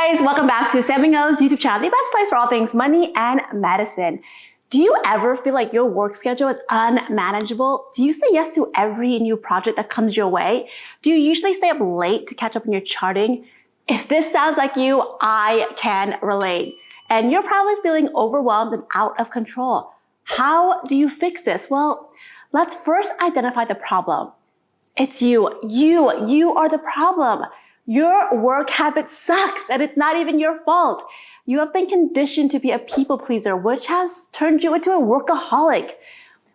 guys, welcome back to Savingos YouTube channel, the best place for all things money and medicine. Do you ever feel like your work schedule is unmanageable? Do you say yes to every new project that comes your way? Do you usually stay up late to catch up on your charting? If this sounds like you, I can relate. And you're probably feeling overwhelmed and out of control. How do you fix this? Well, let's first identify the problem. It's you. You are the problem. Your work habit sucks and it's not even your fault. You have been conditioned to be a people pleaser, which has turned you into a workaholic.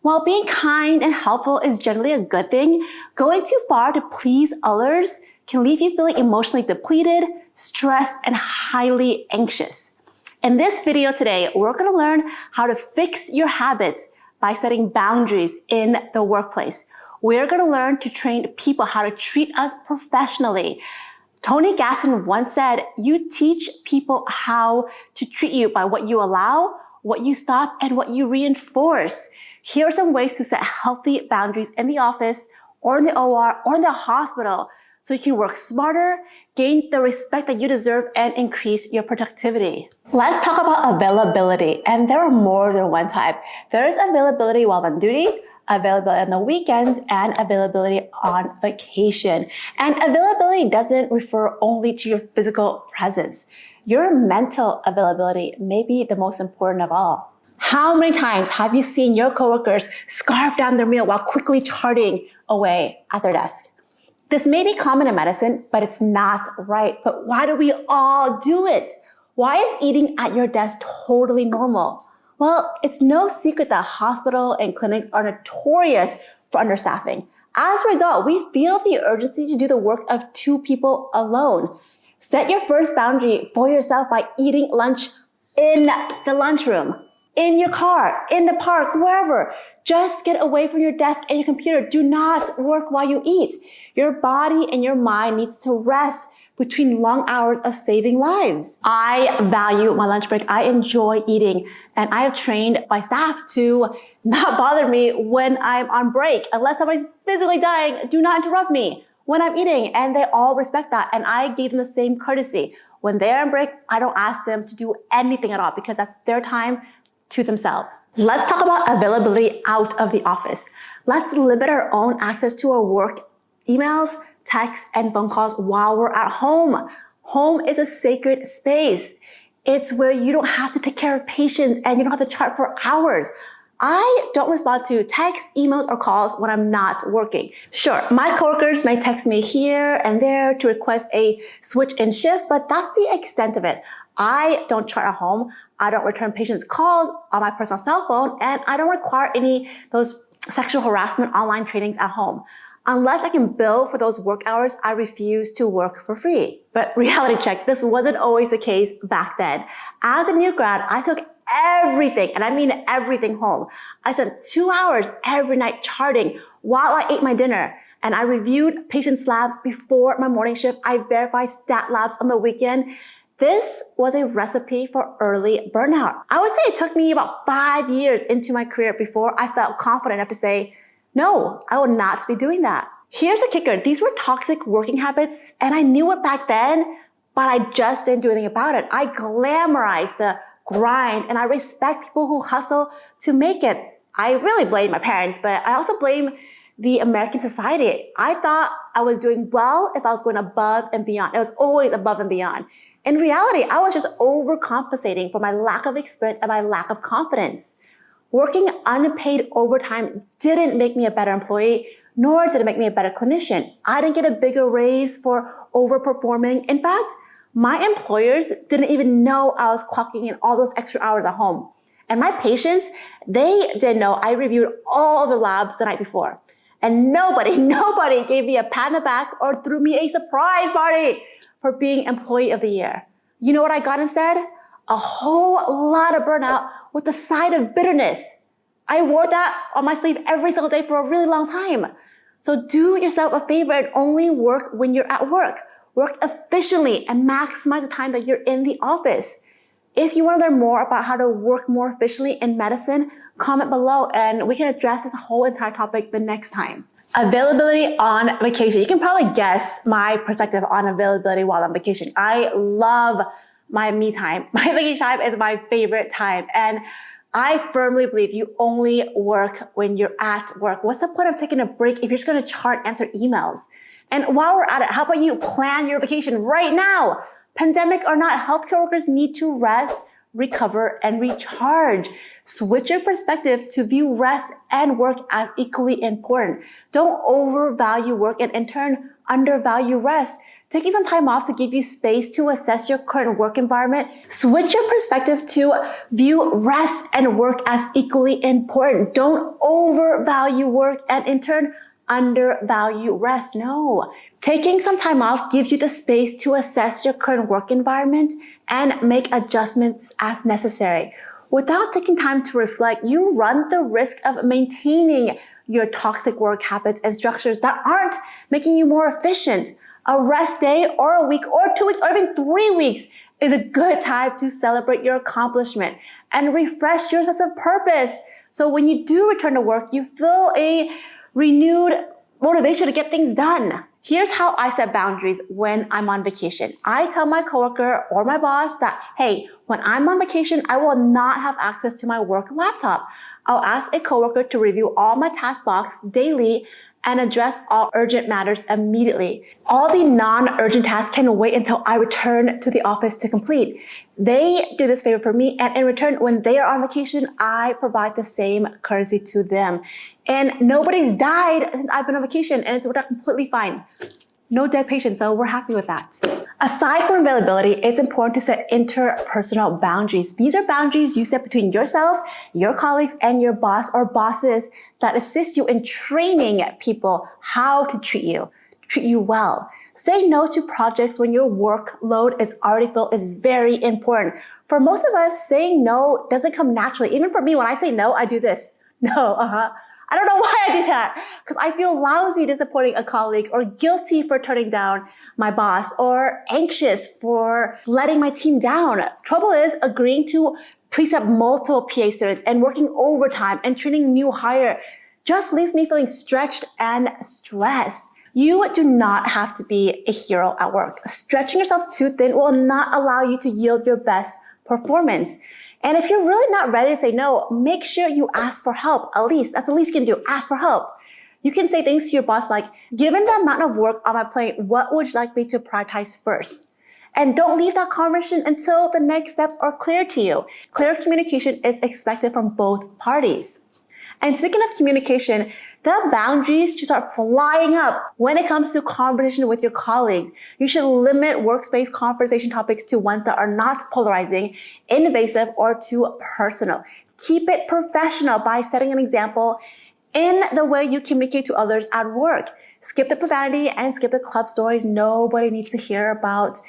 While being kind and helpful is generally a good thing, going too far to please others can leave you feeling emotionally depleted, stressed, and highly anxious. In this video today, we're going to learn how to fix your habits by setting boundaries in the workplace. We're going to learn to train people how to treat us professionally. Tony Gaston once said, you teach people how to treat you by what you allow, what you stop, and what you reinforce. Here are some ways to set healthy boundaries in the office or in the OR or in the hospital so you can work smarter, gain the respect that you deserve, and increase your productivity. Let's talk about availability. And there are more than one type. There is availability while on duty, availability on the weekends, and availability on vacation. And availability doesn't refer only to your physical presence. Your mental availability may be the most important of all. How many times have you seen your coworkers scarf down their meal while quickly charting away at their desk? This may be common in medicine, but it's not right. But why do we all do it? Why is eating at your desk totally normal? Well, it's no secret that hospitals and clinics are notorious for understaffing. As a result, we feel the urgency to do the work of two people alone. Set your first boundary for yourself by eating lunch in the lunchroom, in your car, in the park, wherever. Just get away from your desk and your computer. Do not work while you eat. Your body and your mind needs to rest between long hours of saving lives. I value my lunch break. I enjoy eating, and I have trained my staff to not bother me when I'm on break. Unless somebody's physically dying, do not interrupt me when I'm eating, and they all respect that, and I gave them the same courtesy. When they're on break, I don't ask them to do anything at all because that's their time to themselves. Let's talk about availability out of the office. Let's limit our own access to our work emails, texts, and phone calls while we're at home. Home is a sacred space. It's where you don't have to take care of patients and you don't have to chart for hours. I don't respond to texts, emails, or calls when I'm not working. Sure, my coworkers may text me here and there to request a switch in shift, but that's the extent of it. I don't chart at home. I don't return patients' calls on my personal cell phone, and I don't require any of those sexual harassment online trainings at home. Unless I can bill for those work hours, I refuse to work for free. But reality check, this wasn't always the case back then. As a new grad, I took everything, and I mean everything, home. I spent 2 hours every night charting while I ate my dinner. And I reviewed patients' labs before my morning shift. I verified stat labs on the weekend. This was a recipe for early burnout. I would say it took me about 5 years into my career before I felt confident enough to say, no, I will not be doing that. Here's the kicker. These were toxic working habits, and I knew it back then, but I just didn't do anything about it. I glamorized the grind, and I respect people who hustle to make it. I really blame my parents, but I also blame the American society. I thought I was doing well if I was going above and beyond. It was always above and beyond. In reality, I was just overcompensating for my lack of experience and my lack of confidence. Working unpaid overtime didn't make me a better employee, nor did it make me a better clinician. I didn't get a bigger raise for overperforming. In fact, my employers didn't even know I was clocking in all those extra hours at home. And my patients, they didn't know I reviewed all the labs the night before. And nobody gave me a pat on the back or threw me a surprise party for being Employee of the Year. You know what I got instead? A whole lot of burnout with a side of bitterness. I wore that on my sleeve every single day for a really long time. So do yourself a favor and only work when you're at work. Work efficiently and maximize the time that you're in the office. If you want to learn more about how to work more efficiently in medicine, comment below and we can address this whole entire topic the next time. Availability on vacation. You can probably guess my perspective on availability while on vacation. I love my me time. My vacation time is my favorite time. And I firmly believe you only work when you're at work. What's the point of taking a break if you're just going to chart, answer emails? And while we're at it, how about you plan your vacation right now? Pandemic or not, healthcare workers need to rest, recover, and recharge. Switch your perspective to view rest and work as equally important. Don't overvalue work and in turn undervalue rest. Taking some time off to give you space to assess your current work environment. Switch your perspective to view rest and work as equally important. Don't overvalue work and in turn undervalue rest. No. Taking some time off gives you the space to assess your current work environment and make adjustments as necessary. Without taking time to reflect, you run the risk of maintaining your toxic work habits and structures that aren't making you more efficient. A rest day or a week or 2 weeks or even 3 weeks is a good time to celebrate your accomplishment and refresh your sense of purpose. So when you do return to work, you feel a renewed motivation to get things done. Here's how I set boundaries when I'm on vacation. I tell my coworker or my boss that, hey, when I'm on vacation, I will not have access to my work laptop. I'll ask a coworker to review all my task box daily and address all urgent matters immediately. All the non-urgent tasks can wait until I return to the office to complete. They do this favor for me, and in return, when they are on vacation, I provide the same courtesy to them. And nobody's died since I've been on vacation, and it's worked out completely fine. No dead patients, so we're happy with that. Aside from availability, it's important to set interpersonal boundaries. These are boundaries you set between yourself, your colleagues, and your boss or bosses that assist you in training people how to treat you well. Say no to projects when your workload is already filled is very important. For most of us, saying no doesn't come naturally. Even for me, when I say no, I do this. No, I don't know why I do that, because I feel lousy disappointing a colleague or guilty for turning down my boss or anxious for letting my team down. Trouble is, agreeing to precept multiple PA students and working overtime and training new hire just leaves me feeling stretched and stressed. You do not have to be a hero at work. Stretching yourself too thin will not allow you to yield your best performance. And if you're really not ready to say no, make sure you ask for help. That's the least you can do. Ask for help. You can say things to your boss like, given the amount of work on my plate, what would you like me to prioritize first? And don't leave that conversation until the next steps are clear to you. Clear communication is expected from both parties. And speaking of communication, the boundaries should start flying up when it comes to conversation with your colleagues. You should limit workspace conversation topics to ones that are not polarizing, invasive, or too personal. Keep it professional by setting an example in the way you communicate to others at work. Skip the profanity and skip the club stories. Nobody needs to hear about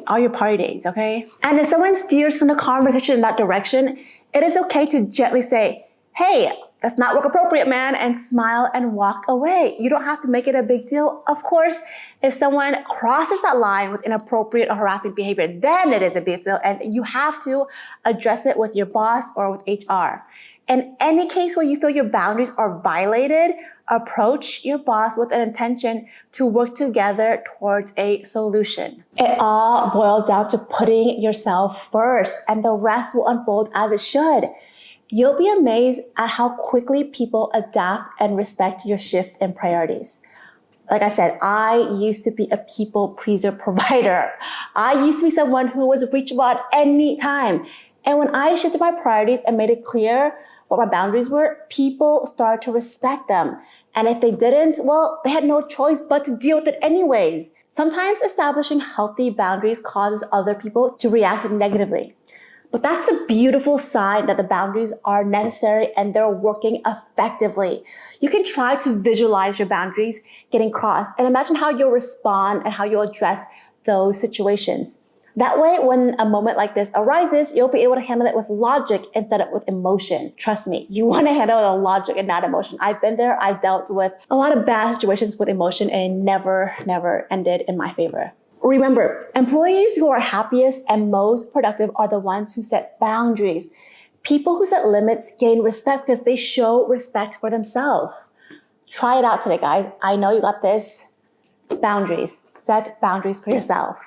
all your party days, okay? And if someone steers from the conversation in that direction, it is okay to gently say, hey, that's not work appropriate, man, and smile and walk away. You don't have to make it a big deal. Of course, if someone crosses that line with inappropriate or harassing behavior, then it is a big deal, and you have to address it with your boss or with HR. In any case where you feel your boundaries are violated, approach your boss with an intention to work together towards a solution. It all boils down to putting yourself first, and the rest will unfold as it should. You'll be amazed at how quickly people adapt and respect your shift in priorities. Like I said, I used to be a people pleaser provider. I used to be someone who was reachable at any time. And when I shifted my priorities and made it clear what my boundaries were, people started to respect them. And if they didn't, well, they had no choice but to deal with it anyways. Sometimes establishing healthy boundaries causes other people to react negatively. But that's the beautiful sign that the boundaries are necessary and they're working effectively. You can try to visualize your boundaries getting crossed and imagine how you'll respond and how you'll address those situations. That way, when a moment like this arises, you'll be able to handle it with logic instead of with emotion. Trust me, you want to handle it with logic and not emotion. I've been there. I've dealt with a lot of bad situations with emotion and never ended in my favor. Remember, employees who are happiest and most productive are the ones who set boundaries. People who set limits gain respect because they show respect for themselves. Try it out today, guys. I know you got this. Boundaries. Set boundaries for yourself.